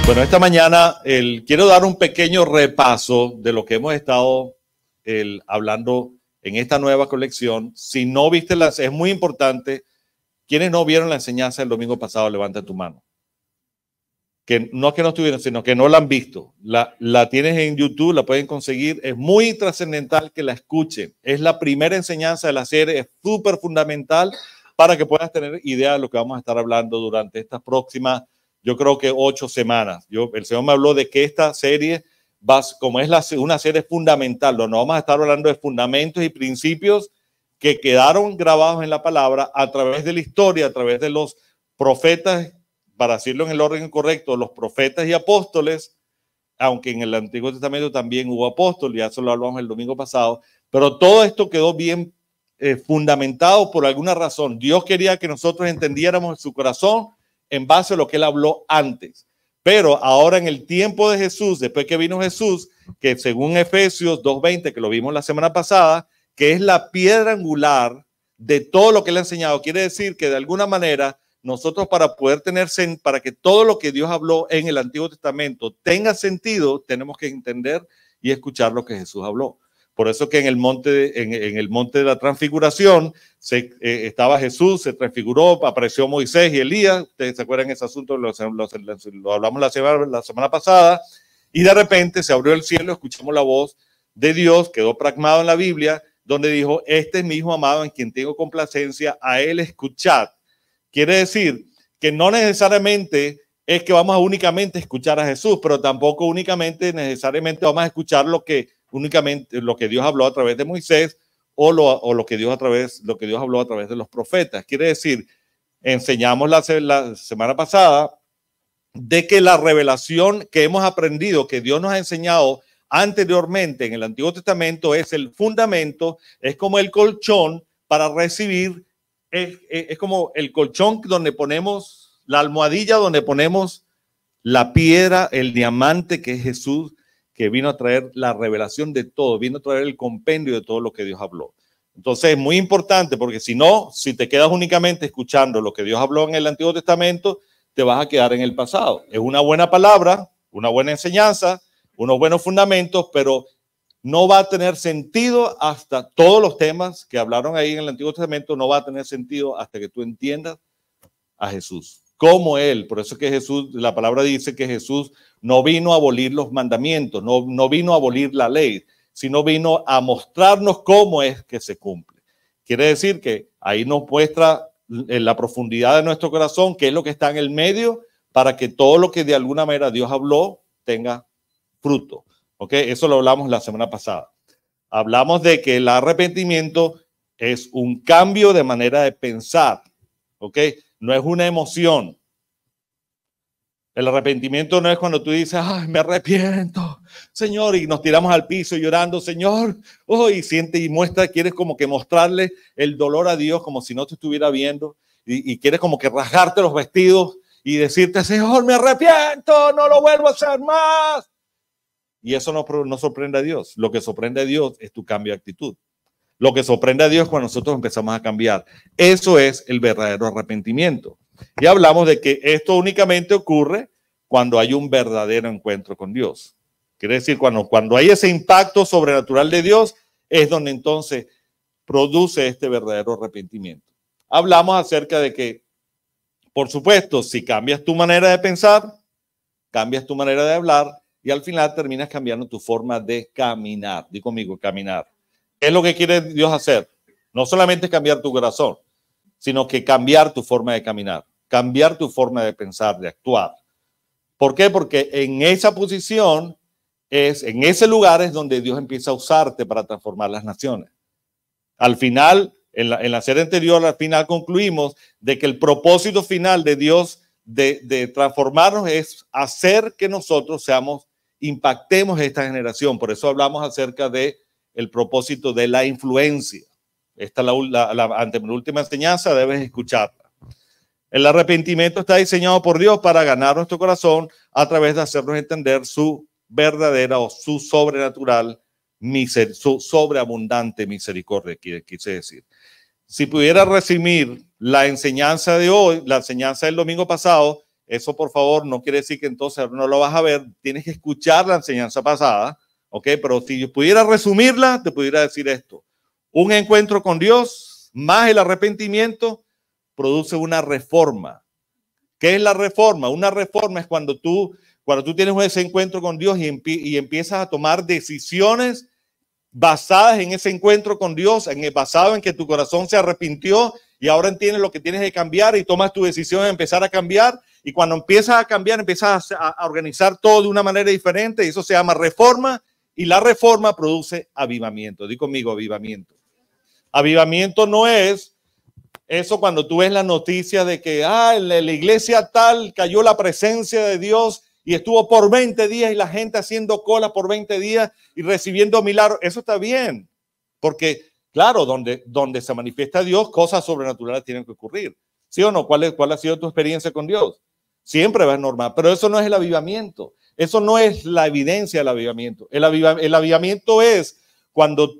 Bueno, esta mañana quiero dar un pequeño repaso de lo que hemos estado hablando en esta nueva colección. Si no viste es muy importante. Quienes no vieron la enseñanza del domingo pasado, levanta tu mano. Que no estuvieron, sino que no la han visto. La tienes en YouTube, la pueden conseguir. Es muy trascendental que la escuchen. Es la primera enseñanza de la serie, es súper fundamental para que puedas tener idea de lo que vamos a estar hablando durante estas próximas, yo creo que 8 semanas. El Señor me habló de que esta serie, como es una serie fundamental, donde vamos a estar hablando de fundamentos y principios que quedaron grabados en la palabra a través de la historia, a través de los profetas, para decirlo en el orden correcto, los profetas y apóstoles, aunque en el Antiguo Testamento también hubo apóstoles, ya eso lo hablamos el domingo pasado, pero todo esto quedó bien fundamentado por alguna razón. Dios quería que nosotros entendiéramos su corazón en base a lo que él habló antes. Pero ahora en el tiempo de Jesús, después que vino Jesús, que según Efesios 2:20, que lo vimos la semana pasada, que es la piedra angular de todo lo que él ha enseñado, quiere decir que de alguna manera nosotros para que todo lo que Dios habló en el Antiguo Testamento tenga sentido, tenemos que entender y escuchar lo que Jesús habló. Por eso que en el monte de la transfiguración estaba Jesús, se transfiguró, apareció Moisés y Elías. Ustedes se acuerdan de ese asunto, lo hablamos la semana pasada. Y de repente se abrió el cielo, escuchamos la voz de Dios, quedó plasmado en la Biblia, donde dijo: este es mi hijo amado en quien tengo complacencia, a él escuchad. Quiere decir que no necesariamente es que vamos a únicamente escuchar a Jesús, pero tampoco únicamente necesariamente vamos a escuchar únicamente lo que Dios habló a través de Moisés o lo que Dios habló a través de los profetas. Quiere decir, enseñamos la semana pasada de que la revelación que hemos aprendido, que Dios nos ha enseñado anteriormente en el Antiguo Testamento, es el fundamento, es como el colchón para recibir, es como el colchón donde ponemos la almohadilla, donde ponemos la piedra, el diamante que es Jesús, que vino a traer la revelación de todo, vino a traer el compendio de todo lo que Dios habló. Entonces es muy importante, porque si te quedas únicamente escuchando lo que Dios habló en el Antiguo Testamento, te vas a quedar en el pasado. Es una buena palabra, una buena enseñanza, unos buenos fundamentos, pero no va a tener sentido hasta todos los temas que hablaron ahí en el Antiguo Testamento, no va a tener sentido hasta que tú entiendas a Jesús. Como él, por eso es que Jesús, la palabra dice que Jesús no vino a abolir los mandamientos, no vino a abolir la ley, sino vino a mostrarnos cómo es que se cumple. Quiere decir que ahí nos muestra en la profundidad de nuestro corazón qué es lo que está en el medio para que todo lo que de alguna manera Dios habló tenga fruto. ¿Ok? Eso lo hablamos la semana pasada. Hablamos de que el arrepentimiento es un cambio de manera de pensar. ¿Ok? No es una emoción. El arrepentimiento no es cuando tú dices: ay, me arrepiento, Señor, y nos tiramos al piso llorando, Señor, y siente y muestra, quieres como que mostrarle el dolor a Dios como si no te estuviera viendo, y quieres como que rasgarte los vestidos y decirte: Señor, me arrepiento, no lo vuelvo a hacer más. Y eso no sorprende a Dios. Lo que sorprende a Dios es tu cambio de actitud. Lo que sorprende a Dios cuando nosotros empezamos a cambiar. Eso es el verdadero arrepentimiento. Y hablamos de que esto únicamente ocurre cuando hay un verdadero encuentro con Dios. Quiere decir, cuando hay ese impacto sobrenatural de Dios, es donde entonces produce este verdadero arrepentimiento. Hablamos acerca de que, por supuesto, si cambias tu manera de pensar, cambias tu manera de hablar y al final terminas cambiando tu forma de caminar. Di conmigo, caminar. ¿Qué es lo que quiere Dios hacer? No solamente cambiar tu corazón, sino que cambiar tu forma de caminar, cambiar tu forma de pensar, de actuar. ¿Por qué? Porque en esa posición, en ese lugar es donde Dios empieza a usarte para transformar las naciones. Al final, en la serie anterior, al final concluimos de que el propósito final de Dios de transformarnos es hacer que nosotros impactemos esta generación. Por eso hablamos acerca de el propósito de la influencia. Esta es la antepenúltima enseñanza, debes escucharla. El arrepentimiento está diseñado por Dios para ganar nuestro corazón a través de hacernos entender su verdadera o su sobrenatural, su sobreabundante misericordia, quise decir. Si pudiera resumir la enseñanza de hoy, la enseñanza del domingo pasado, eso por favor no quiere decir que entonces no lo vas a ver, tienes que escuchar la enseñanza pasada, ¿ok? Pero si yo pudiera resumirla, te pudiera decir esto. Un encuentro con Dios más el arrepentimiento produce una reforma. ¿Qué es la reforma? Una reforma es cuando tú tienes ese encuentro con Dios y empiezas a tomar decisiones basadas en ese encuentro con Dios, basado en que tu corazón se arrepintió y ahora entiendes lo que tienes que cambiar y tomas tu decisión de empezar a cambiar. Y cuando empiezas a cambiar, empiezas a organizar todo de una manera diferente y eso se llama reforma, y la reforma produce avivamiento. Di conmigo, avivamiento. Avivamiento no es eso cuando tú ves la noticia de que en la iglesia tal cayó la presencia de Dios y estuvo por 20 días y la gente haciendo cola por 20 días y recibiendo milagros. Eso está bien, porque claro, donde se manifiesta Dios, cosas sobrenaturales tienen que ocurrir. ¿Sí o no? ¿Cuál ha sido tu experiencia con Dios? Siempre va a ser normal, pero eso no es el avivamiento. Eso no es la evidencia del avivamiento. El avivamiento es cuando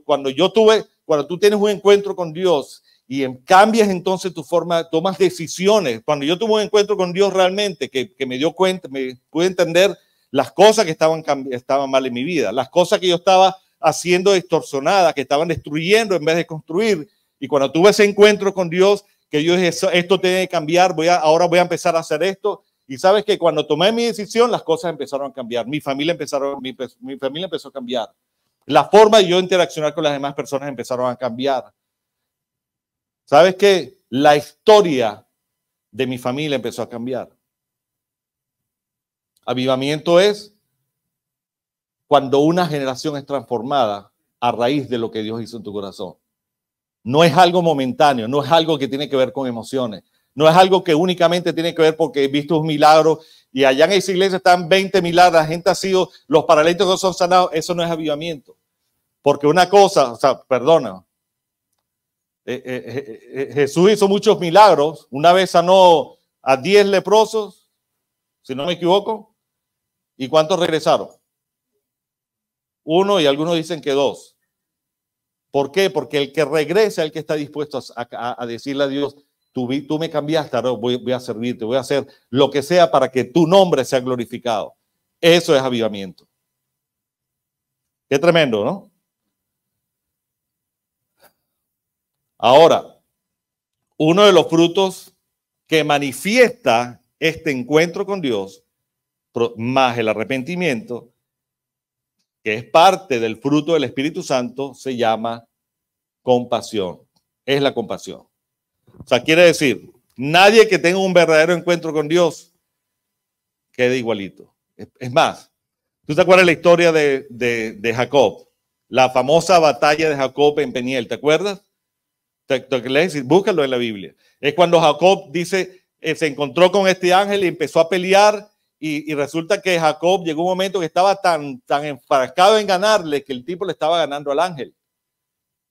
tú tienes un encuentro con Dios y cambias entonces tu forma, tomas decisiones. Cuando yo tuve un encuentro con Dios realmente, que me dio cuenta, me pude entender las cosas que estaban mal en mi vida, las cosas que yo estaba haciendo distorsionadas, que estaban destruyendo en vez de construir. Y cuando tuve ese encuentro con Dios, que yo dije, esto tiene que cambiar, ahora voy a empezar a hacer esto. Y sabes que cuando tomé mi decisión, las cosas empezaron a cambiar. Mi familia empezó a cambiar. La forma de yo interaccionar con las demás personas empezaron a cambiar. ¿Sabes qué? La historia de mi familia empezó a cambiar. Avivamiento es cuando una generación es transformada a raíz de lo que Dios hizo en tu corazón. No es algo momentáneo, no es algo que tiene que ver con emociones, no es algo que únicamente tiene que ver porque he visto un milagro y allá en esa iglesia están 20 milagros, la gente ha sido, los paralíticos son sanados. Eso no es avivamiento. Porque una cosa, perdona, Jesús hizo muchos milagros. Una vez sanó a 10 leprosos, si no me equivoco. ¿Y cuántos regresaron? 1 y algunos dicen que 2. ¿Por qué? Porque el que regresa es el que está dispuesto a decirle a Dios, tú me cambiaste, ahora voy a servirte, voy a hacer lo que sea para que tu nombre sea glorificado. Eso es avivamiento. Qué tremendo, ¿no? Ahora, uno de los frutos que manifiesta este encuentro con Dios, más el arrepentimiento, que es parte del fruto del Espíritu Santo, se llama compasión. Es la compasión. O sea, quiere decir, nadie que tenga un verdadero encuentro con Dios quede igualito. Es más, ¿tú te acuerdas la historia de Jacob? La famosa batalla de Jacob en Peniel, ¿te acuerdas? Búscalo en la Biblia. Es cuando Jacob dice, se encontró con este ángel y empezó a pelear y resulta que Jacob llegó un momento que estaba tan enfrascado en ganarle que el tipo le estaba ganando al ángel.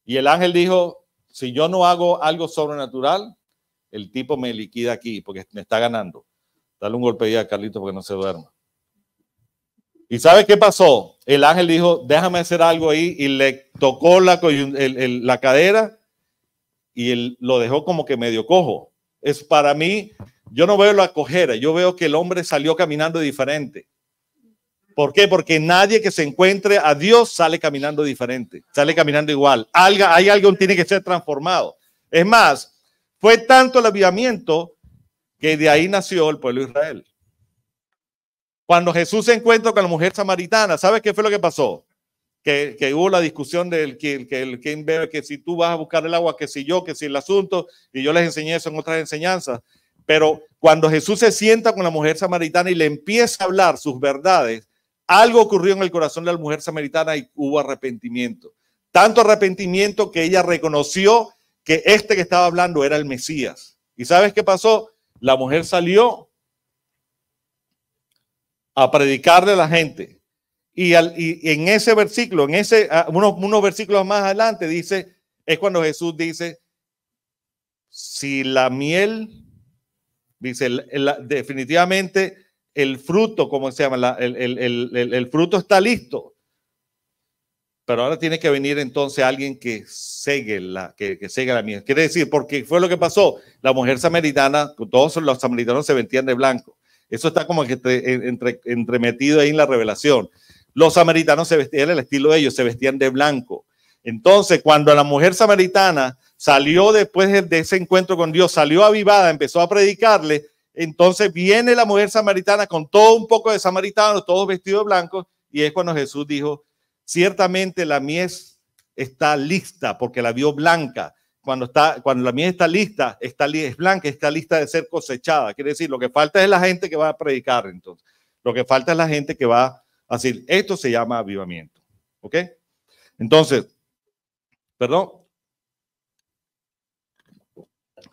Y el ángel dijo, si yo no hago algo sobrenatural, el tipo me liquida aquí porque me está ganando. Dale un golpe ahí a Carlito porque no se duerma. ¿Y sabe qué pasó? El ángel dijo, déjame hacer algo ahí y le tocó la cadera y él lo dejó como que medio cojo. Es para mí, yo no veo la cojera, yo veo que el hombre salió caminando diferente. ¿Por qué? Porque nadie que se encuentre a Dios sale caminando diferente, sale caminando igual. Hay algo que tiene que ser transformado. Es más, fue tanto el avivamiento que de ahí nació el pueblo de Israel. Cuando Jesús se encuentra con la mujer samaritana, ¿sabes qué fue lo que pasó? Que hubo la discusión del quien bebe, que si tú vas a buscar el agua, que si yo, que si el asunto, y yo les enseñé eso en otras enseñanzas. Pero cuando Jesús se sienta con la mujer samaritana y le empieza a hablar sus verdades, algo ocurrió en el corazón de la mujer samaritana y hubo arrepentimiento. Tanto arrepentimiento que ella reconoció que este que estaba hablando era el Mesías. ¿Y sabes qué pasó? La mujer salió a predicarle a la gente. Y en ese versículo, unos versículos más adelante, es cuando Jesús dice, si la miel, dice, definitivamente el fruto, ¿cómo se llama? El fruto está listo. Pero ahora tiene que venir entonces alguien que segue la miel. Quiere decir, porque fue lo que pasó. La mujer samaritana, todos los samaritanos se vestían de blanco. Eso está como que entremetido ahí en la revelación. Los samaritanos se vestían el estilo de ellos, se vestían de blanco. Entonces, cuando la mujer samaritana salió después de ese encuentro con Dios, salió avivada, empezó a predicarle, entonces viene la mujer samaritana con todo un poco de samaritanos, todos vestidos de blanco, y es cuando Jesús dijo, ciertamente la mies está lista, porque la vio blanca. Cuando la mies está lista, es blanca, está lista de ser cosechada. Quiere decir, lo que falta es la gente que va a predicar, entonces. Lo que falta es la gente que va a decir, esto se llama avivamiento. ¿Ok? Entonces, perdón.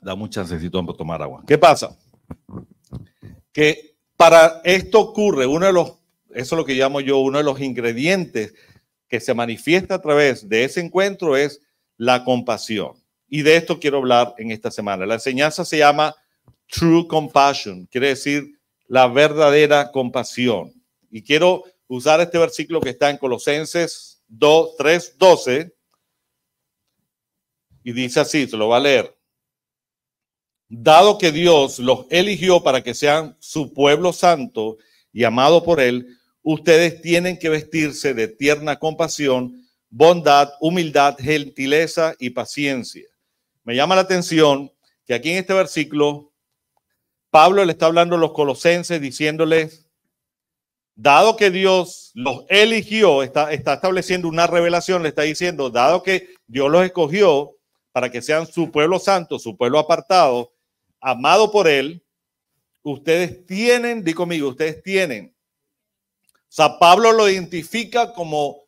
Da mucha necesito tomar agua. ¿Qué pasa? Que para esto ocurre eso es lo que llamo yo uno de los ingredientes que se manifiesta a través de ese encuentro es la compasión. Y de esto quiero hablar en esta semana. La enseñanza se llama True Compassion, quiere decir la verdadera compasión. Y quiero usar este versículo que está en Colosenses 3:12 y dice así, se lo va a leer. Dado que Dios los eligió para que sean su pueblo santo y amado por él, ustedes tienen que vestirse de tierna compasión, bondad, humildad, gentileza y paciencia. Me llama la atención que aquí en este versículo, Pablo le está hablando a los colosenses diciéndoles, dado que Dios los eligió, está estableciendo una revelación, le está diciendo, dado que Dios los escogió para que sean su pueblo santo, su pueblo apartado, amado por él, ustedes tienen, di conmigo, ustedes tienen. O sea, Pablo lo identifica como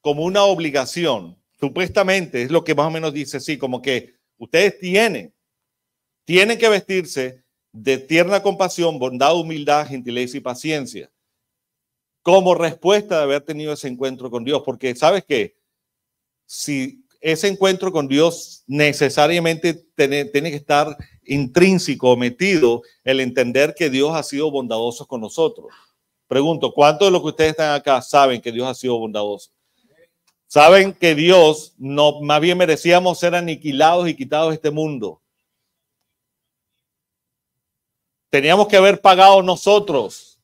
una obligación. Supuestamente es lo que más o menos dice así, como que ustedes tienen que vestirse de tierna compasión, bondad, humildad, gentileza y paciencia, como respuesta de haber tenido ese encuentro con Dios. Porque ¿sabes qué? Si ese encuentro con Dios necesariamente tiene que estar intrínseco, metido, el entender que Dios ha sido bondadoso con nosotros. Pregunto, ¿cuántos de los que ustedes están acá saben que Dios ha sido bondadoso? Saben que Dios no, más bien merecíamos ser aniquilados y quitados de este mundo. Teníamos que haber pagado nosotros.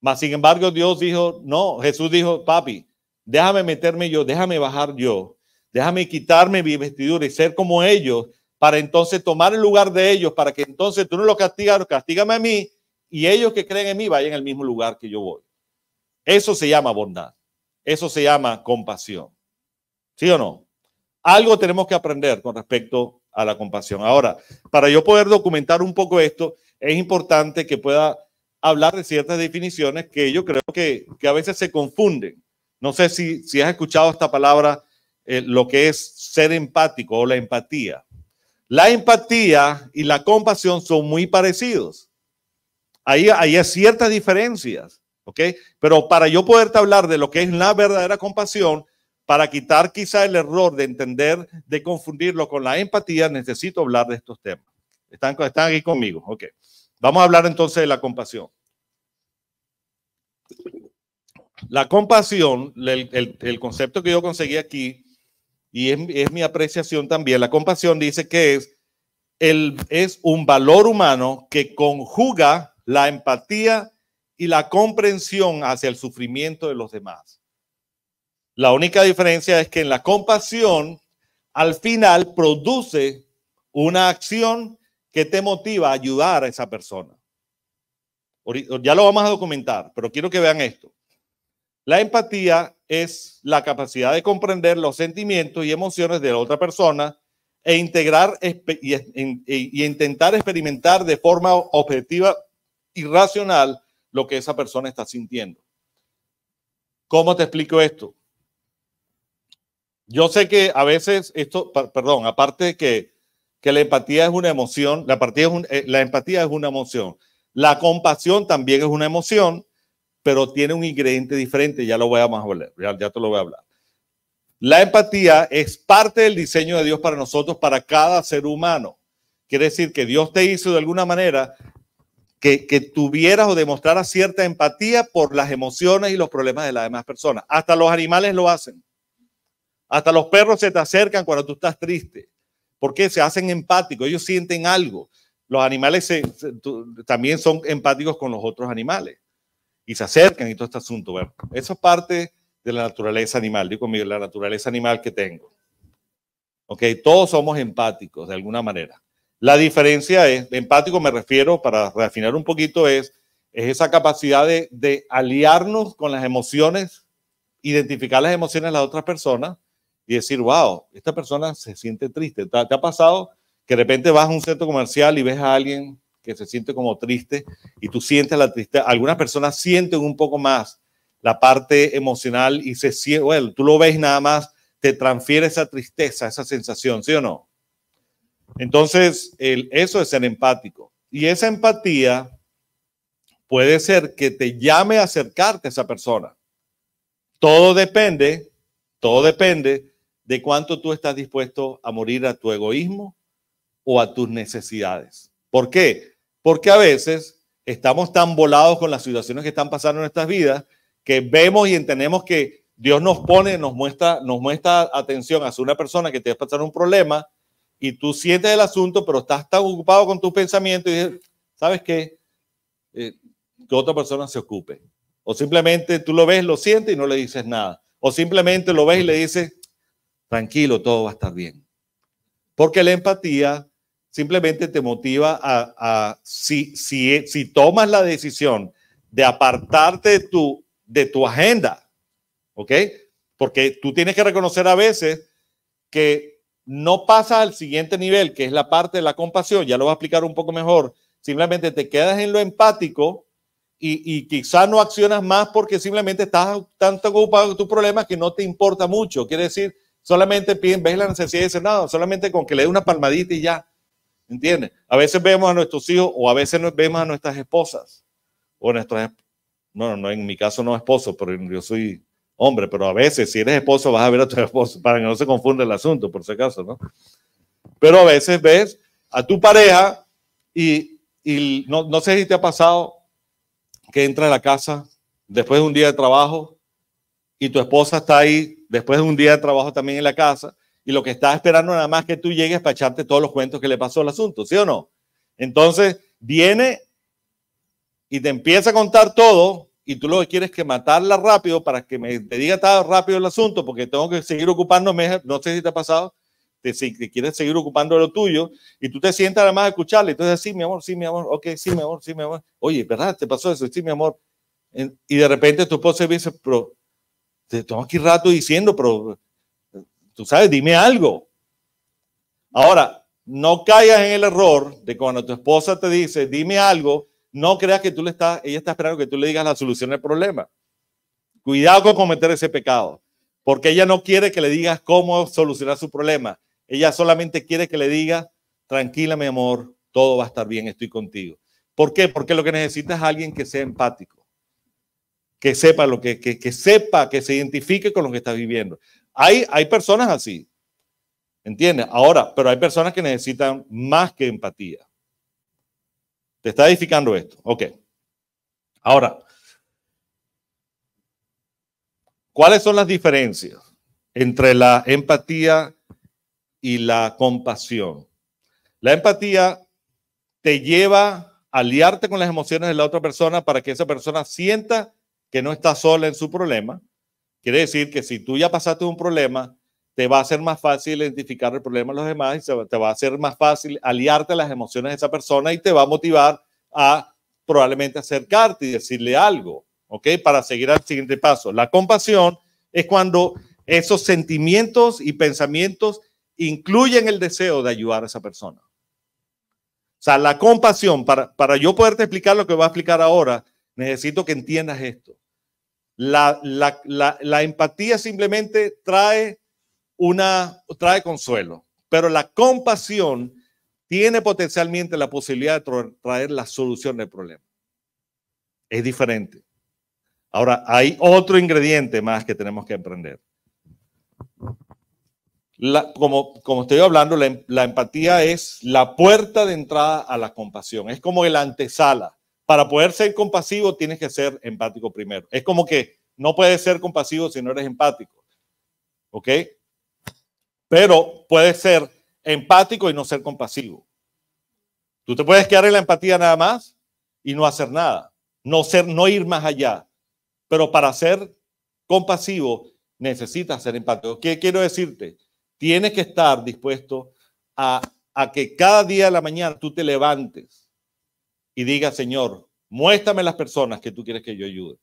Mas sin embargo, Dios dijo, no, Jesús dijo, papi, déjame meterme yo, déjame bajar yo, déjame quitarme mi vestidura y ser como ellos, para entonces tomar el lugar de ellos, para que entonces tú no los castigas, castígame a mí, y ellos que creen en mí vayan al mismo lugar que yo voy. Eso se llama bondad. Eso se llama compasión. ¿Sí o no? Algo tenemos que aprender con respecto a la compasión. Ahora, para yo poder documentar un poco esto, es importante que pueda hablar de ciertas definiciones que yo creo que a veces se confunden. No sé si has escuchado esta palabra, lo que es ser empático o la empatía. La empatía y la compasión son muy parecidos. Ahí hay ciertas diferencias, ¿ok? Pero para yo poderte hablar de lo que es la verdadera compasión, para quitar quizá el error de entender, de confundirlo con la empatía, necesito hablar de estos temas. ¿Están aquí conmigo? Ok. Vamos a hablar entonces de la compasión. La compasión, el concepto que yo conseguí aquí, y es mi apreciación también, la compasión dice que es un valor humano que conjuga la empatía y la comprensión hacia el sufrimiento de los demás. La única diferencia es que en la compasión, al final, produce una acción que te motiva a ayudar a esa persona. Ya lo vamos a documentar, pero quiero que vean esto. La empatía es la capacidad de comprender los sentimientos y emociones de la otra persona e integrar y intentar experimentar de forma objetiva y racional lo que esa persona está sintiendo. ¿Cómo te explico esto? Yo sé que a veces aparte de que la empatía es una emoción, la empatía es una emoción. La compasión también es una emoción, pero tiene un ingrediente diferente, ya lo voy a hablar, ya te lo voy a hablar. La empatía es parte del diseño de Dios para nosotros, para cada ser humano. Quiere decir que Dios te hizo de alguna manera que tuvieras o demostraras cierta empatía por las emociones y los problemas de las demás personas. Hasta los animales lo hacen. Hasta los perros se te acercan cuando tú estás triste, porque se hacen empáticos, ellos sienten algo. los animales también son empáticos con los otros animales y se acercan y todo este asunto. Bueno, eso es parte de la naturaleza animal. Digo conmigo, la naturaleza animal que tengo. Ok, todos somos empáticos de alguna manera. La diferencia es, empático me refiero, para refinar un poquito, es esa capacidad de aliarnos con las emociones, identificar las emociones de las otras personas y decir, wow, esta persona se siente triste. ¿Te ha pasado que de repente vas a un centro comercial y ves a alguien que se siente como triste y tú sientes la tristeza? Algunas personas sienten un poco más la parte emocional y bueno, tú lo ves nada más, te transfiere esa tristeza, esa sensación, ¿sí o no? Entonces, eso es ser empático. Y esa empatía puede ser que te llame a acercarte a esa persona. Todo depende de cuánto tú estás dispuesto a morir a tu egoísmo o a tus necesidades. ¿Por qué? Porque a veces estamos tan volados con las situaciones que están pasando en nuestras vidas que vemos y entendemos que Dios nos muestra atención hacia una persona que te va a pasar un problema y tú sientes el asunto, pero estás tan ocupado con tus pensamientos y dices, ¿sabes qué? Que otra persona se ocupe. O simplemente tú lo ves, lo sientes y no le dices nada. O simplemente lo ves y le dices, tranquilo, todo va a estar bien. Porque la empatía simplemente te motiva si tomas la decisión de apartarte de tu agenda, ¿ok? Porque tú tienes que reconocer a veces que no pasas al siguiente nivel, que es la parte de la compasión, ya lo voy a explicar un poco mejor, simplemente te quedas en lo empático y quizás no accionas más porque simplemente estás tan ocupado con tu problema que no te importa mucho. Quiere decir, solamente ves la necesidad de decir, no, solamente con que le dé una palmadita y ya, ¿entiendes? A veces vemos a nuestros hijos o a veces vemos a nuestras esposas o nuestras, no, en mi caso no esposo, pero yo soy hombre, pero a veces si eres esposo vas a ver a tu esposo para que no se confunda el asunto, por si acaso, ¿no? Pero a veces ves a tu pareja y no sé si te ha pasado que entra a la casa después de un día de trabajo y tu esposa está ahí después de un día de trabajo también en la casa y lo que está esperando nada más que tú llegues para echarte todos los cuentos que le pasó al asunto, ¿sí o no? Entonces viene y te empieza a contar todo y tú lo que quieres es que matarla rápido para que te diga tan rápido el asunto porque tengo que seguir ocupándome, no sé si te ha pasado, si te quieres seguir ocupando de lo tuyo y tú te sientas además a escucharle, entonces sí, mi amor, ok, sí, mi amor, sí, mi amor, oye, ¿verdad? ¿Te pasó eso? Sí, mi amor. Y de repente tu esposa dice, pero te tengo aquí rato diciendo, pero tú sabes, dime algo. Ahora, no caigas en el error de cuando tu esposa te dice, dime algo, no creas que ella está esperando que tú le digas la solución al problema. Cuidado con cometer ese pecado, porque ella no quiere que le digas cómo solucionar su problema. Ella solamente quiere que le digas, tranquila, mi amor, todo va a estar bien, estoy contigo. ¿Por qué? Porque lo que necesitas es alguien que sea empático, que sepa que se identifique con lo que estás viviendo. Hay personas así, ¿entiendes? Ahora, pero hay personas que necesitan más que empatía. ¿Te está edificando esto? Ok. Ahora, ¿cuáles son las diferencias entre la empatía y la compasión? La empatía te lleva a aliarte con las emociones de la otra persona para que esa persona sienta que no está sola en su problema. Quiere decir que si tú ya pasaste un problema, te va a ser más fácil identificar el problema de los demás y te va a ser más fácil aliarte a las emociones de esa persona y te va a motivar a probablemente acercarte y decirle algo, ¿ok? Para seguir al siguiente paso. La compasión es cuando esos sentimientos y pensamientos incluyen el deseo de ayudar a esa persona. O sea, la compasión, para yo poderte explicar lo que voy a explicar ahora, necesito que entiendas esto. La empatía simplemente trae consuelo, pero la compasión tiene potencialmente la posibilidad de traer la solución del problema. Es diferente. Ahora, hay otro ingrediente más que tenemos que aprender. Como estoy hablando, la empatía es la puerta de entrada a la compasión. Es como el antesala. Para poder ser compasivo tienes que ser empático primero. Es como que no puedes ser compasivo si no eres empático. ¿Ok? Pero puedes ser empático y no ser compasivo. Tú te puedes quedar en la empatía nada más y no hacer nada, no ir más allá. Pero para ser compasivo necesitas ser empático. ¿Qué quiero decirte? Tienes que estar dispuesto a que cada día de la mañana tú te levantes y digas, Señor, muéstrame las personas que tú quieres que yo ayude.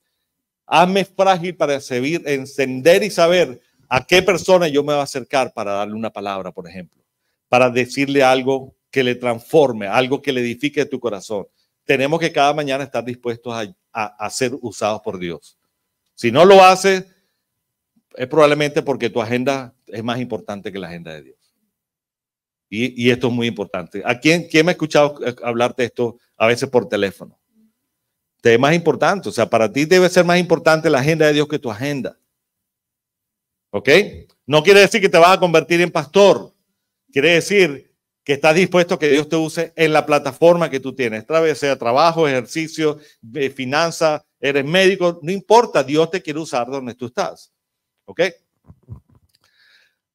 Hazme frágil para encender y saber a qué persona yo me voy a acercar para darle una palabra, por ejemplo, para decirle algo que le transforme, algo que le edifique tu corazón. Tenemos que cada mañana estar dispuestos a ser usados por Dios. Si no lo haces, es probablemente porque tu agenda es más importante que la agenda de Dios. Y esto es muy importante. ¿A quién me ha escuchado hablarte esto a veces por teléfono? Te es más importante. O sea, para ti debe ser más importante la agenda de Dios que tu agenda. ¿Ok? No quiere decir que te vas a convertir en pastor. Quiere decir que estás dispuesto a que Dios te use en la plataforma que tú tienes. Sea trabajo, ejercicio, finanzas, eres médico, no importa. Dios te quiere usar donde tú estás. ¿Ok?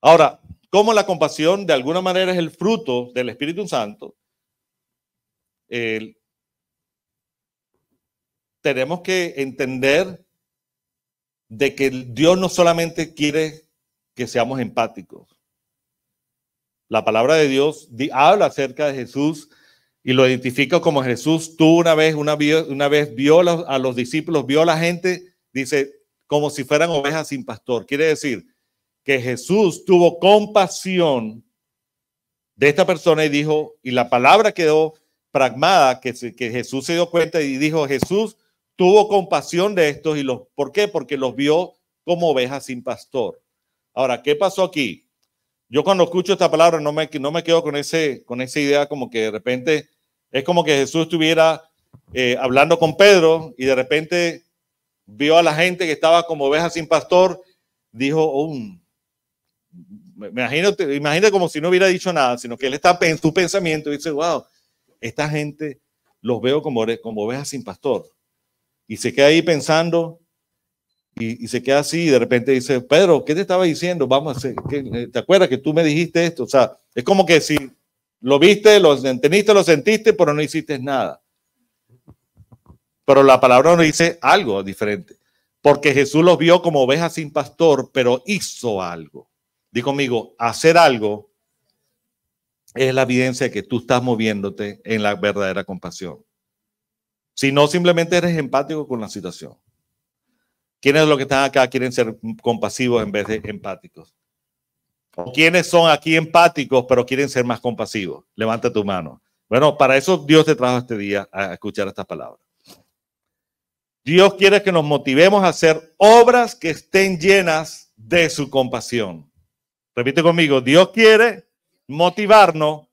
Ahora, como la compasión de alguna manera es el fruto del Espíritu Santo, tenemos que entender de que Dios no solamente quiere que seamos empáticos. La palabra de Dios habla acerca de Jesús y lo identifica como Jesús. Tú una vez vio a los discípulos, vio a la gente, dice, como si fueran ovejas sin pastor. Quiere decir que Jesús tuvo compasión de esta persona y dijo, y la palabra quedó pragmada, que Jesús se dio cuenta y dijo, Jesús tuvo compasión de estos. ¿Por qué? Porque los vio como ovejas sin pastor. Ahora, ¿qué pasó aquí? Yo cuando escucho esta palabra no me quedo con esa idea como que de repente es como que Jesús estuviera hablando con Pedro y de repente vio a la gente que estaba como ovejas sin pastor, dijo, imagínate como si no hubiera dicho nada, sino que él está en su pensamiento y dice, wow, esta gente los veo como ovejas sin pastor. Y se queda ahí pensando y se queda así y de repente dice, Pedro, ¿qué te estaba diciendo? Vamos a hacer, ¿te acuerdas que tú me dijiste esto? O sea, es como que si lo viste, lo entendiste, lo sentiste, pero no hiciste nada. Pero la palabra nos dice algo diferente. Porque Jesús los vio como ovejas sin pastor, pero hizo algo. Di conmigo, hacer algo es la evidencia de que tú estás moviéndote en la verdadera compasión. Si no, simplemente eres empático con la situación. ¿Quiénes de los que están acá quieren ser compasivos en vez de empáticos? ¿O quiénes son aquí empáticos pero quieren ser más compasivos? Levanta tu mano. Bueno, para eso Dios te trajo este día a escuchar estas palabras. Dios quiere que nos motivemos a hacer obras que estén llenas de su compasión. Repite conmigo, Dios quiere motivarnos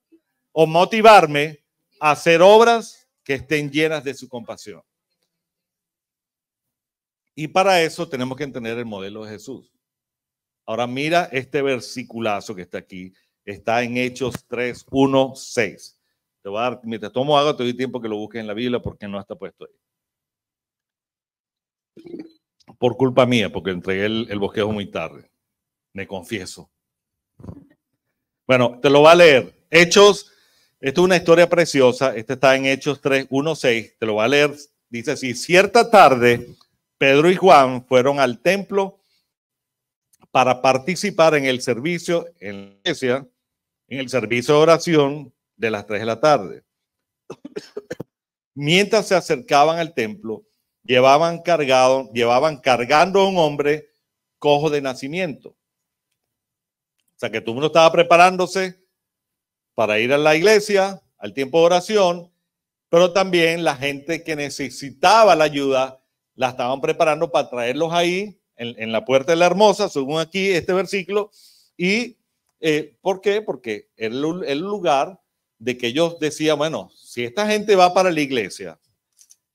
o motivarme a hacer obras que estén llenas de su compasión. Y para eso tenemos que entender el modelo de Jesús. Ahora mira este versiculazo que está aquí. Está en Hechos 3, 1, 6. Te voy a dar, mientras tomo agua, te doy tiempo que lo busques en la Biblia porque no está puesto ahí. Por culpa mía, porque entregué el bosquejo muy tarde. Me confieso. Bueno, te lo voy a leer. Hechos, esto es una historia preciosa. Este está en Hechos 3, 1, 6. Te lo voy a leer. Dice así, cierta tarde, Pedro y Juan fueron al templo para participar en el servicio en la iglesia, en el servicio de oración de las 3 de la tarde. Mientras se acercaban al templo, llevaban cargando a un hombre cojo de nacimiento. O sea que todo el mundo estaba preparándose para ir a la iglesia, al tiempo de oración, pero también la gente que necesitaba la ayuda la estaban preparando para traerlos ahí en la puerta de la Hermosa, según aquí este versículo. ¿Y por qué? Porque era el lugar de que ellos decían, bueno, si esta gente va para la iglesia,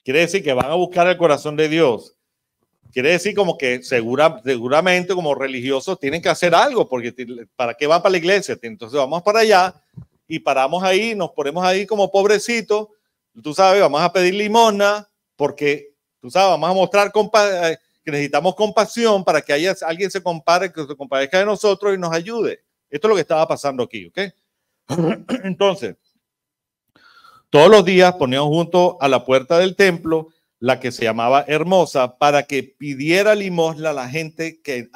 quiere decir que van a buscar el corazón de Dios. Quiere decir como que seguramente como religiosos tienen que hacer algo, porque ¿para qué van para la iglesia? Entonces vamos para allá y paramos ahí, nos ponemos ahí como pobrecitos, tú sabes, vamos a pedir limosna, porque tú sabes, vamos a mostrar que necesitamos compasión para que alguien se compadezca de nosotros y nos ayude. Esto es lo que estaba pasando aquí, ¿ok? Entonces, Todos los días ponían junto a la puerta del templo la que se llamaba Hermosa para que pidiera limosna a la gente que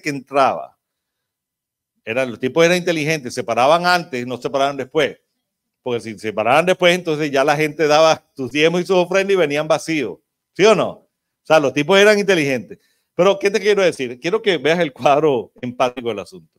entraba. Los tipos eran inteligentes, se paraban antes, no se paraban después. Porque si se paraban después, entonces ya la gente daba sus diezmos y sus ofrendas y venían vacíos. ¿Sí o no? O sea, los tipos eran inteligentes. Pero, ¿qué te quiero decir? Quiero que veas el cuadro empático del asunto.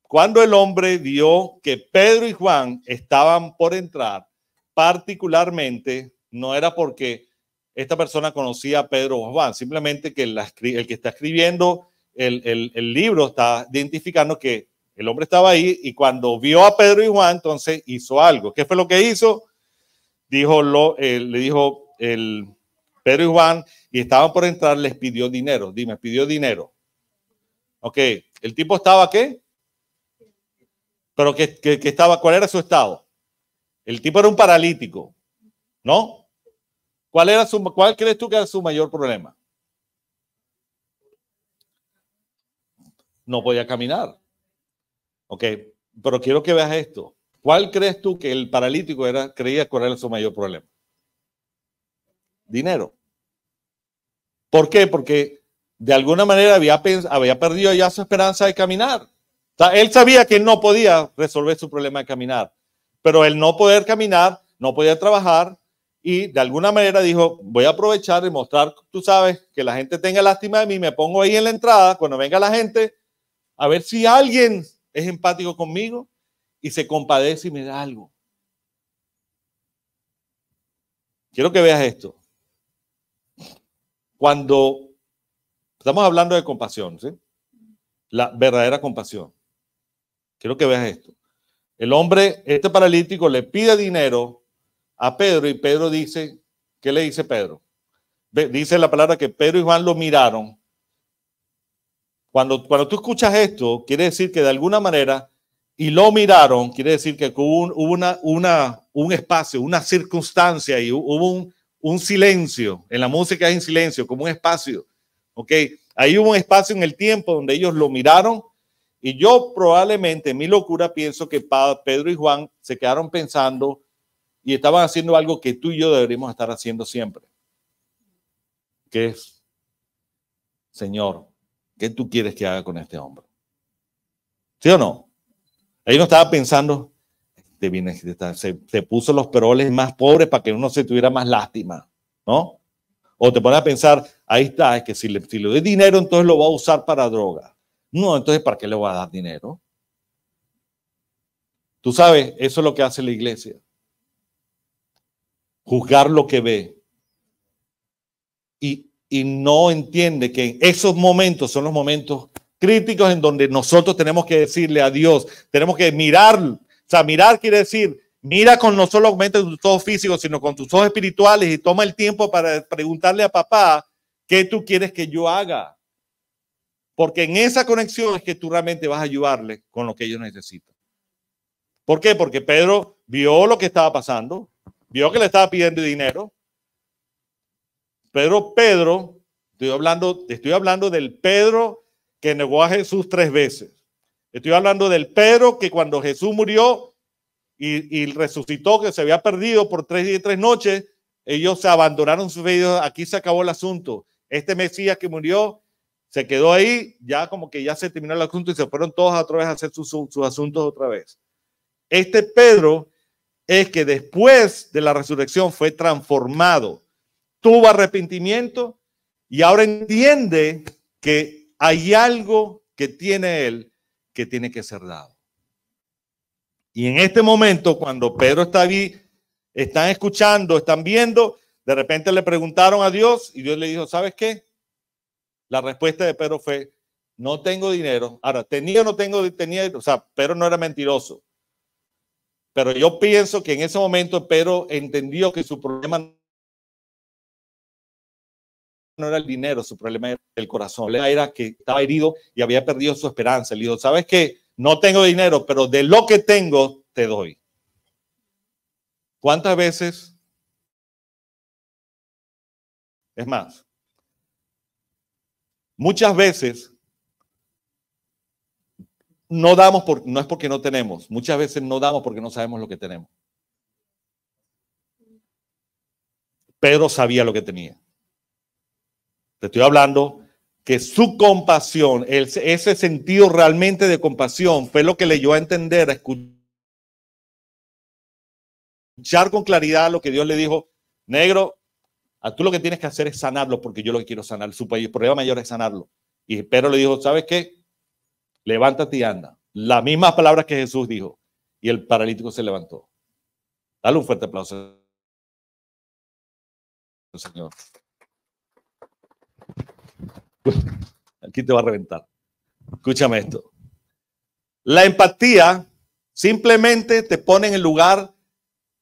Cuando el hombre vio que Pedro y Juan estaban por entrar, particularmente, no era porque esta persona conocía a Pedro o Juan, simplemente que el que está escribiendo el libro está identificando que el hombre estaba ahí y cuando vio a Pedro y Juan, entonces hizo algo. ¿Qué fue lo que hizo? Le dijo Pedro y Juan, y estaban por entrar, les pidió dinero. Dime, pidió dinero. Ok, ¿el tipo estaba qué? Pero que estaba, ¿cuál era su estado? El tipo era un paralítico, ¿no? ¿Cuál crees tú que era su mayor problema? No podía caminar. Ok, pero quiero que veas esto. ¿Cuál crees tú que el paralítico creía que era su mayor problema? Dinero. ¿Por qué? Porque de alguna manera había perdido ya su esperanza de caminar. O sea, él sabía que él no podía resolver su problema de caminar, pero el no poder caminar, no podía trabajar y de alguna manera dijo, voy a aprovechar y mostrar, tú sabes, que la gente tenga lástima de mí, me pongo ahí en la entrada, cuando venga la gente, a ver si alguien es empático conmigo y se compadece y me da algo. Quiero que veas esto. Cuando estamos hablando de compasión, ¿sí? La verdadera compasión. Quiero que veas esto. El hombre, este paralítico, le pide dinero a Pedro y Pedro dice, ¿qué le dice Pedro? Dice la palabra que Pedro y Juan lo miraron. Cuando tú escuchas esto, quiere decir que de alguna manera, y lo miraron, quiere decir que hubo un espacio, una circunstancia y hubo un silencio. En la música es en silencio, como un espacio. ¿Ok? Ahí hubo un espacio en el tiempo donde ellos lo miraron y yo probablemente en mi locura pienso que Pedro y Juan se quedaron pensando y estaban haciendo algo que tú y yo deberíamos estar haciendo siempre. Que es, Señor, ¿qué tú quieres que haga con este hombre? ¿Sí o no? Ahí no estaba pensando, se puso los peroles más pobres para que uno se tuviera más lástima, ¿no? O te pones a pensar, ahí está, es que si le doy dinero, entonces lo va a usar para droga. No, entonces, ¿para qué le voy a dar dinero? Tú sabes, eso es lo que hace la iglesia. Juzgar lo que ve. Y no entiende que en esos momentos son los momentos críticos en donde nosotros tenemos que decirle a Dios, tenemos que mirar. O sea, mirar quiere decir, mira con no solamente tus ojos físicos, sino con tus ojos espirituales y toma el tiempo para preguntarle a papá, ¿qué tú quieres que yo haga? Porque en esa conexión es que tú realmente vas a ayudarle con lo que ellos necesitan. ¿Por qué? Porque Pedro vio lo que estaba pasando, vio que le estaba pidiendo dinero. Pedro, estoy hablando del Pedro que negó a Jesús 3 veces. Estoy hablando del Pedro que cuando Jesús murió y resucitó, que se había perdido por 3 días y 3 noches, ellos se abandonaron sus vidas. Aquí se acabó el asunto. Este Mesías que murió se quedó ahí, ya como que ya se terminó el asunto y se fueron todos otra vez a hacer sus asuntos otra vez. Este Pedro es que después de la resurrección fue transformado, tuvo arrepentimiento y ahora entiende que hay algo que tiene él que tiene que ser dado. Y en este momento, cuando Pedro está ahí, están escuchando, están viendo, de repente le preguntaron a Dios y Dios le dijo, ¿sabes qué? La respuesta de Pedro fue, no tengo dinero. Ahora, tenía o no tenía, o sea, Pedro no era mentiroso. Pero yo pienso que en ese momento Pedro entendió que su problema no era el dinero, su problema era el corazón. El problema era que estaba herido y había perdido su esperanza. Le dijo, ¿sabes qué? No tengo dinero, pero de lo que tengo te doy. ¿Cuántas veces? Es más, muchas veces no damos no es porque no tenemos. Muchas veces no damos porque no sabemos lo que tenemos. Pedro sabía lo que tenía. Te estoy hablando que su compasión, ese sentido realmente de compasión, fue lo que le dio a entender, a escuchar con claridad lo que Dios le dijo. Negro, a tú lo que tienes que hacer es sanarlo, porque yo lo que quiero sanar. Su problema mayor es sanarlo. Y Pedro le dijo, ¿sabes qué? Levántate y anda. Las mismas palabras que Jesús dijo. Y el paralítico se levantó. Dale un fuerte aplauso, Señor. Aquí te va a reventar. Escúchame esto. La empatía simplemente te pone en el lugar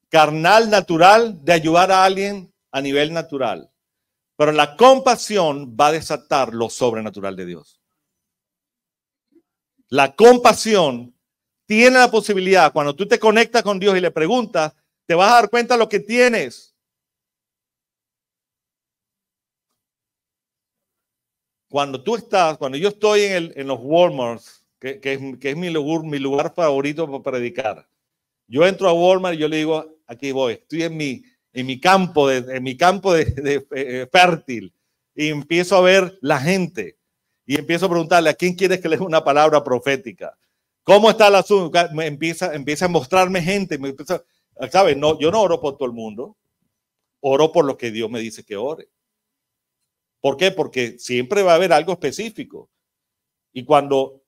carnal, natural, de ayudar a alguien a nivel natural. Pero la compasión va a desatar lo sobrenatural de Dios. La compasión tiene la posibilidad, cuando tú te conectas con Dios y le preguntas, te vas a dar cuenta de lo que tienes. Cuando yo estoy en los Walmarts, que es mi lugar favorito para predicar, yo entro a Walmart y yo le digo, aquí voy, estoy en mi campo de fértil, y empiezo a ver la gente y empiezo a preguntarle, ¿a quién quieres que le dé una palabra profética? ¿Cómo está el asunto? Empieza a mostrarme gente, ¿sabes? No, yo no oro por todo el mundo, oro por lo que Dios me dice que ore. ¿Por qué? Porque siempre va a haber algo específico. Y ¿cuántos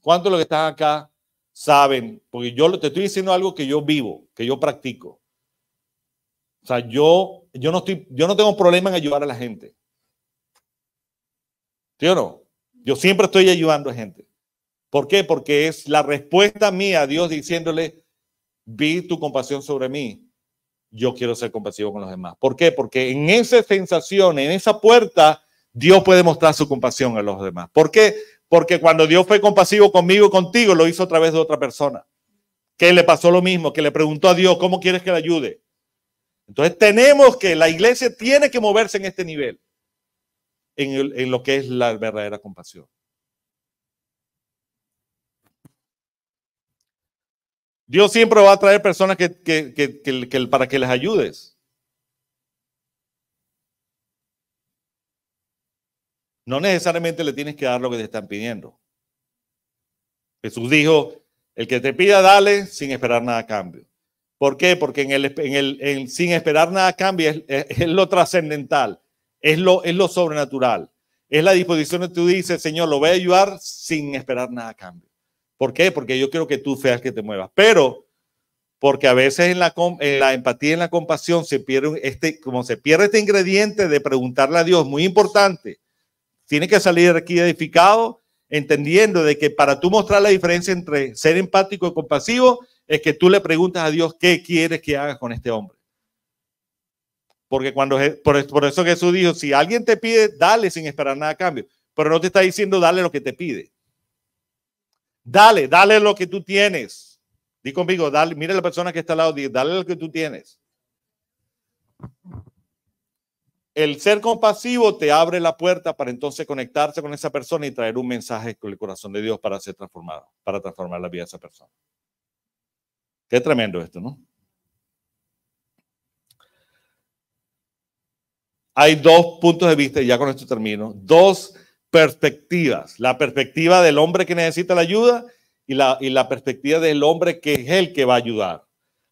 de los que están acá saben? Porque yo te estoy diciendo algo que yo vivo, que yo practico. O sea, yo no tengo problema en ayudar a la gente. ¿Sí o no? Yo siempre estoy ayudando a gente. ¿Por qué? Porque es la respuesta mía a Dios diciéndole, vi tu compasión sobre mí. Yo quiero ser compasivo con los demás. ¿Por qué? Porque en esa sensación, en esa puerta, Dios puede mostrar su compasión a los demás. ¿Por qué? Porque cuando Dios fue compasivo conmigo y contigo, lo hizo a través de otra persona. Que le pasó lo mismo, que le preguntó a Dios, ¿cómo quieres que le ayude? Entonces la iglesia tiene que moverse en este nivel, en lo que es la verdadera compasión. Dios siempre va a traer personas para que les ayudes. No necesariamente le tienes que dar lo que te están pidiendo. Jesús dijo, el que te pida, dale sin esperar nada a cambio. ¿Por qué? Porque sin esperar nada a cambio es lo trascendental, es lo sobrenatural. Es la disposición que tú dices, Señor, lo voy a ayudar sin esperar nada a cambio. ¿Por qué? Porque yo quiero que tú seas que te muevas. Pero porque a veces en la empatía y en la compasión se pierde este ingrediente de preguntarle a Dios, muy importante. Tiene que salir aquí edificado, entendiendo de que para tú mostrar la diferencia entre ser empático y compasivo, es que tú le preguntas a Dios qué quieres que hagas con este hombre. Porque por eso Jesús dijo, si alguien te pide, dale sin esperar nada a cambio. Pero no te está diciendo dale lo que te pide. Dale lo que tú tienes. Di conmigo, dale, mira a la persona que está al lado, dale lo que tú tienes. El ser compasivo te abre la puerta para entonces conectarse con esa persona y traer un mensaje con el corazón de Dios para ser transformado, para transformar la vida de esa persona. Qué tremendo esto, ¿no? Hay dos puntos de vista, y ya con esto termino, dos perspectivas. La perspectiva del hombre que necesita la ayuda y la perspectiva del hombre que es el que va a ayudar.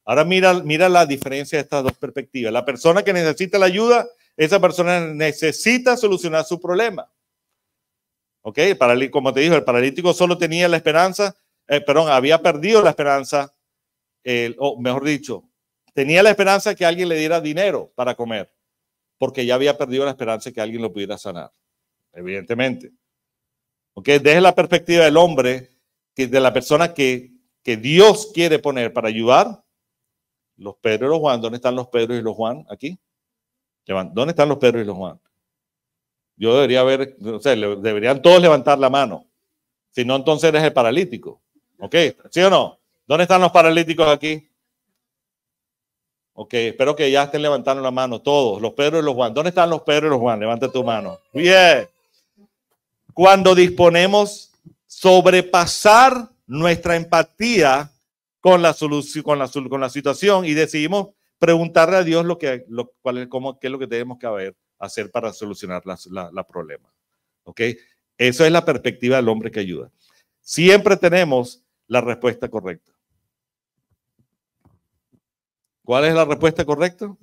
Ahora mira la diferencia de estas dos perspectivas. La persona que necesita la ayuda, esa persona necesita solucionar su problema. ¿Ok? Como te digo, el paralítico solo tenía la esperanza, había perdido la esperanza, o mejor dicho, tenía la esperanza que alguien le diera dinero para comer, porque ya había perdido la esperanza que alguien lo pudiera sanar, evidentemente. ¿Ok? Desde la perspectiva del hombre, de la persona que Dios quiere poner para ayudar, los Pedro y los Juan, ¿dónde están los Pedro y los Juan aquí? ¿Dónde están los Pedro y los Juan? Yo debería ver, o sea, deberían todos levantar la mano. Si no, entonces eres el paralítico. ¿Ok? ¿Sí o no? ¿Dónde están los paralíticos aquí? Ok, espero que ya estén levantando la mano todos, los Pedro y los Juan. ¿Dónde están los Pedro y los Juan? Levanta tu mano. Bien. Cuando disponemos sobrepasar nuestra empatía con la solución, con la situación, y decidimos preguntarle a Dios qué es lo que tenemos que hacer para solucionar la problema. ¿Ok? Eso es la perspectiva del hombre que ayuda. Siempre tenemos la respuesta correcta. ¿Cuál es la respuesta correcta?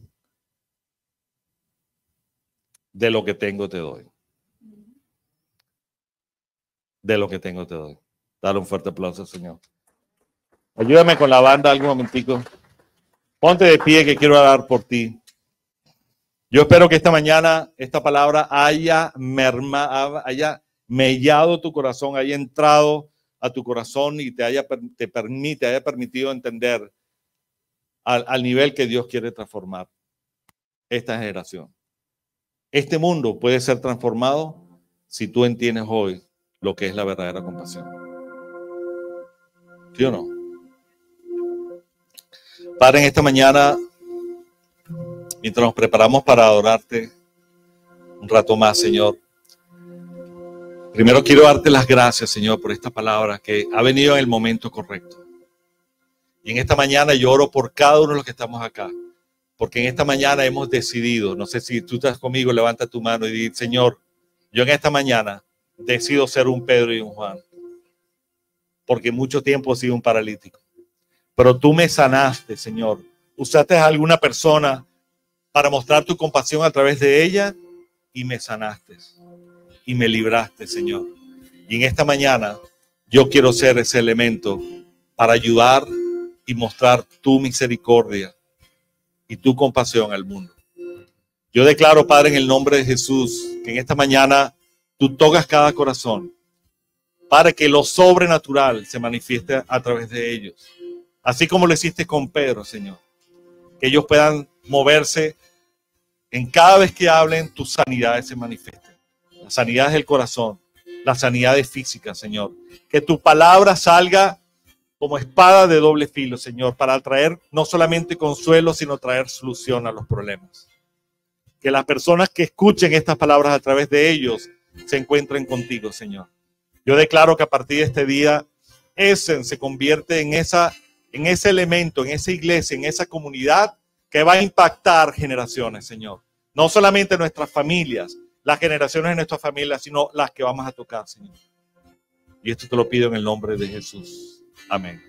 De lo que tengo te doy. De lo que tengo te doy. Dale un fuerte aplauso, Señor. Ayúdame con la banda algún momentico. Ponte de pie que quiero orar por ti. Yo espero que esta mañana esta palabra haya mellado tu corazón, haya entrado a tu corazón y te haya permitido entender al nivel que Dios quiere transformar esta generación. Este mundo puede ser transformado si tú entiendes hoy lo que es la verdadera compasión. ¿Sí o no? Padre, en esta mañana, mientras nos preparamos para adorarte un rato más, Señor, primero quiero darte las gracias, Señor, por esta palabra que ha venido en el momento correcto. Y en esta mañana yo oro por cada uno de los que estamos acá, porque en esta mañana hemos decidido, no sé si tú estás conmigo, levanta tu mano y di, Señor, yo en esta mañana decido ser un Pedro y un Juan, porque mucho tiempo he sido un paralítico. Pero tú me sanaste, Señor. Usaste a alguna persona para mostrar tu compasión a través de ella y me sanaste y me libraste, Señor. Y en esta mañana yo quiero ser ese elemento para ayudar y mostrar tu misericordia y tu compasión al mundo. Yo declaro, Padre, en el nombre de Jesús, que en esta mañana tú tocas cada corazón para que lo sobrenatural se manifieste a través de ellos. Así como lo hiciste con Pedro, Señor. Que ellos puedan moverse en cada vez que hablen, tus sanidades se manifiesten. Las sanidades del corazón, las sanidades físicas, Señor. Que tu palabra salga como espada de doble filo, Señor, para traer no solamente consuelo, sino traer solución a los problemas. Que las personas que escuchen estas palabras a través de ellos se encuentren contigo, Señor. Yo declaro que a partir de este día, Essen se convierte en ese elemento, en esa iglesia, en esa comunidad que va a impactar generaciones, Señor. No solamente nuestras familias, las generaciones de nuestras familias, sino las que vamos a tocar, Señor. Y esto te lo pido en el nombre de Jesús. Amén.